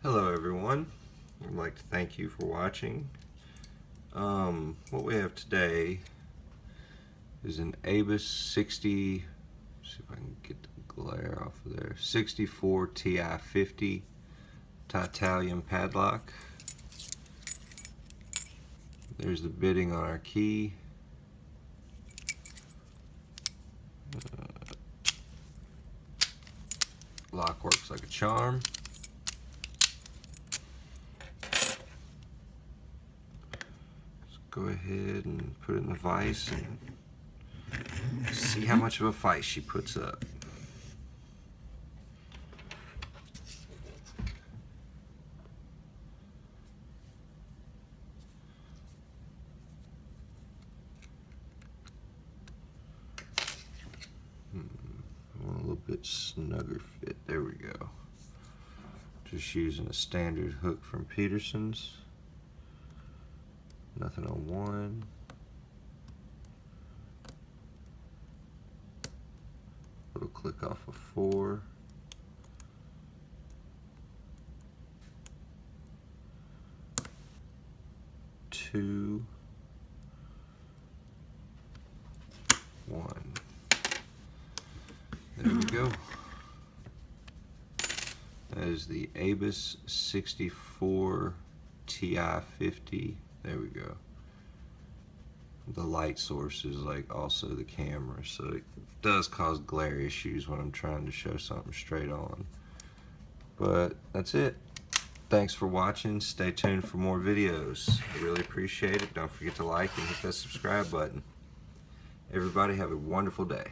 Hello everyone, I'd like to thank you for watching. What we have today is an Abus 60, see if I can get the glare off of there, 64 Ti-50 titanium padlock. There's the bitting on our key. Lock works like a charm. Go ahead and put it in the vise and see how much of a fight she puts up. I want a little bit snugger fit. There we go. Just using a standard hook from Peterson's. Nothing on one. Little click off of 4. Two. 1. There we go. That is the Abus 64 Ti-50. There we go. The light source is like also the camera, so it does cause glare issues when I'm trying to show something straight on. But that's it. Thanks for watching. Stay tuned for more videos. I really appreciate it. Don't forget to like and hit that subscribe button. Everybody have a wonderful day.